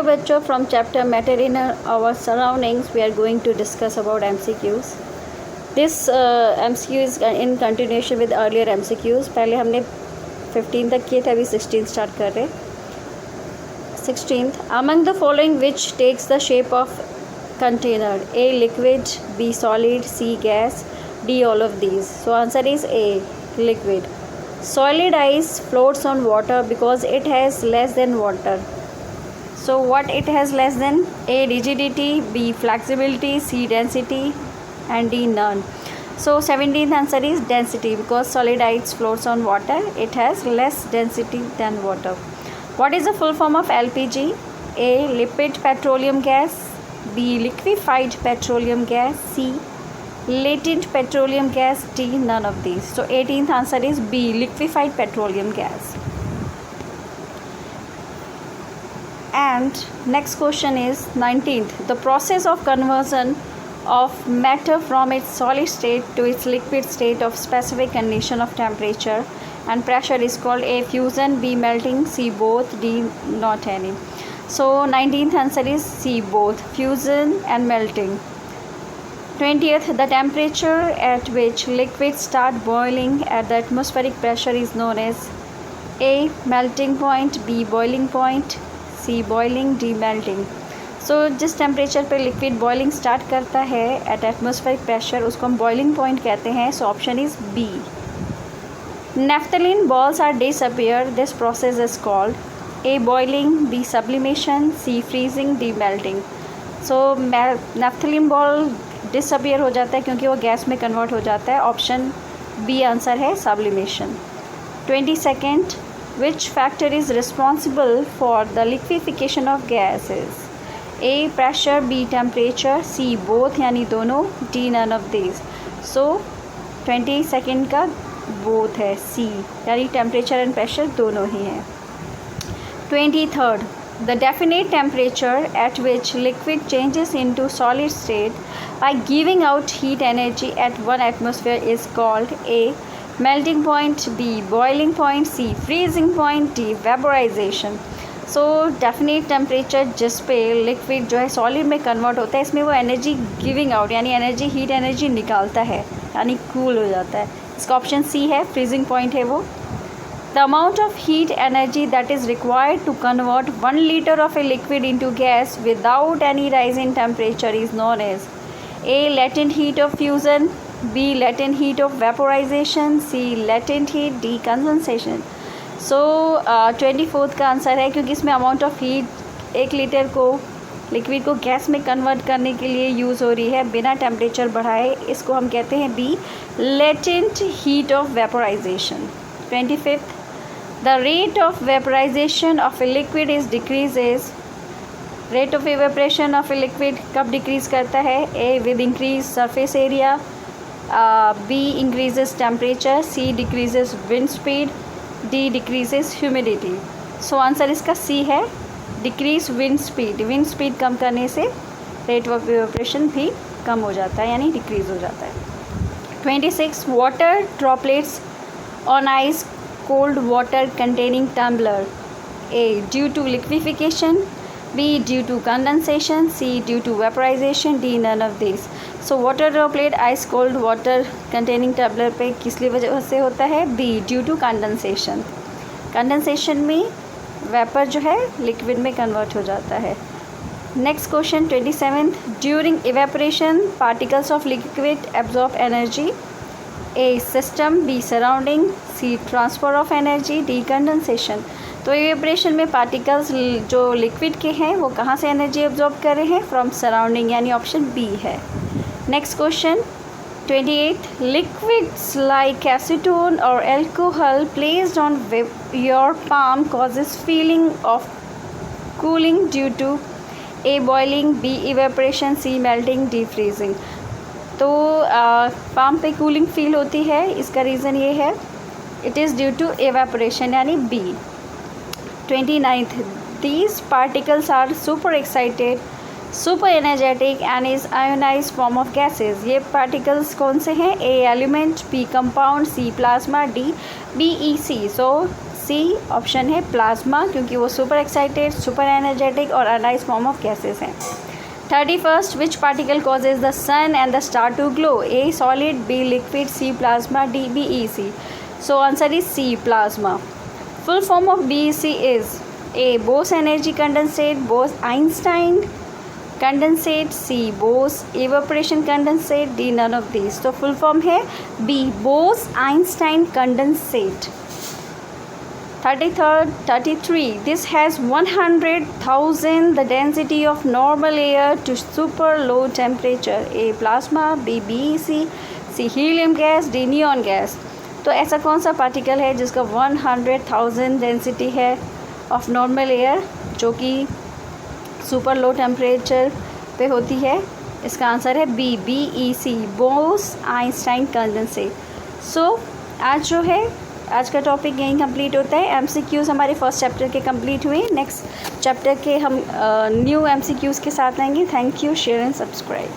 Hello बच्चों, from chapter matter in our surroundings we are going to discuss about MCQs. This MCQ is in continuation with earlier MCQs. पहले हमने 15 तक किए थे, अभी 16 start कर रहे. 16th, among the following which takes the shape of container? A liquid, B solid, C gas, D all of these. So answer is A, liquid. Solid ice floats on water because it has less than water. So what it has less than? A rigidity, B flexibility, C density, and D none. So 17th answer is density, because solid ice floats on water, it has less density than water. What is the full form of LPG? A liquid petroleum gas, B liquefied petroleum gas, C latent petroleum gas, D none of these. So 18th answer is B liquefied petroleum gas. And next question is 19th. The process of conversion of matter from its solid state to its liquid state of specific condition of temperature and pressure is called A fusion, B melting, C both, D not any. So 19th answer is C both, fusion and melting. 20th. The temperature at which liquids start boiling at the atmospheric pressure is known as A melting point, B boiling point, C boiling, D melting. So जिस temperature पे liquid boiling start करता है at atmospheric pressure, उसको हम boiling point कहते हैं. So option is B. Naphthalene balls are disappear, this process is called a boiling, B sublimation, C freezing, D melting. So naphthalene ball disappear हो जाता है क्योंकि वो गैस में कन्वर्ट हो जाता है. ऑप्शन बी आंसर है sublimation. 22nd. Which factor is responsible for the liquefaction of gases? A pressure, B temperature, C both यानी दोनों, D none of these. So 22nd का both है, C यानी temperature and pressure दोनों ही हैं. 23rd. The definite temperature at which liquid changes into solid state by giving out heat energy at 1 atmosphere is called A melting point, B boiling point, C freezing point, D vaporization. So definite temperature जिस पे liquid जो है solid में convert होता है, इसमें वो energy giving out यानी एनर्जी हीट एनर्जी निकालता है यानी कूल हो जाता है. इसका ऑप्शन सी है, फ्रीजिंग पॉइंट है वो. The amount of heat energy that is required to convert 1 liter of a liquid into gas without any rise in temperature is known as a latent heat of fusion, B latent heat of vaporization, C latent heat, D condensation. So 24th का answer है, क्योंकि इसमें amount of heat 1 litre को liquid को gas में convert करने के लिए यूज़ हो रही है बिना टेम्परेचर बढ़ाए. इसको हम कहते हैं B latent heat of vaporization. 25th. The rate of vaporization of a liquid is decreases. Rate of evaporation of a liquid कब डिक्रीज़ करता है? A with increased surface area, B increases temperature, C decreases wind speed, D decreases humidity. So answer इसका C है, decrease wind speed. Wind speed कम करने से rate of evaporation भी कम हो जाता है यानी डिक्रीज हो जाता है. 26. Water droplets on ice cold water containing tumbler. A due to liquification, B due to condensation, C due to vaporization, D none of these. So water droplet ice cold water containing tumbler पे किस लिए वजह से होता है? B due to condensation. Condensation में vapour जो है लिक्विड में कन्वर्ट हो जाता है. Next question 27th. During evaporation particles of liquid absorb energy. A system, B surrounding, C transfer of energy, D condensation. तो इवेपोरेशन में पार्टिकल्स जो लिक्विड के हैं वो कहाँ से एनर्जी एब्जॉर्ब कर रहे हैं? फ्रॉम सराउंडिंग यानी ऑप्शन बी है. Next question 28. Liquids like acetone और alcohol placed on your palm causes feeling of cooling due to A boiling, B evaporation, C melting, D freezing. तो पाम पे cooling feel होती है, इसका reason ये है it is due to evaporation यानी B. 29th. These particles are super excited, super energetic and is ionized form of gases. ये particles कौन से हैं? A element, B compound, C plasma, D BEC. So C option है plasma, क्योंकि वो super excited, super energetic और ionise form of gases हैं। 31st, which particle causes the sun and the star to glow? A solid, B liquid, C plasma, D BEC। So answer is C plasma. Full form of BEC is A Bose energy condensate, Bose Einstein condensate, C Bose evaporation condensate, D none of this. तो full form है B Bose Einstein condensate. 33, this has 100,000 the density of normal air to super low temperature. A plasma, B BEC, C helium gas, D neon gas। तो ऐसा कौन सा particle है जिसका 100,000 density है of normal air, जो कि सुपर लो टेम्परेचर पे होती है? इसका आंसर है B BEC, Bose Einstein condensate. So आज का टॉपिक यहीं कंप्लीट होता है। MCQs हमारे फर्स्ट चैप्टर के कंप्लीट हुए। नेक्स्ट चैप्टर के हम न्यू MCQs के साथ आएंगे। Thank you, share and subscribe.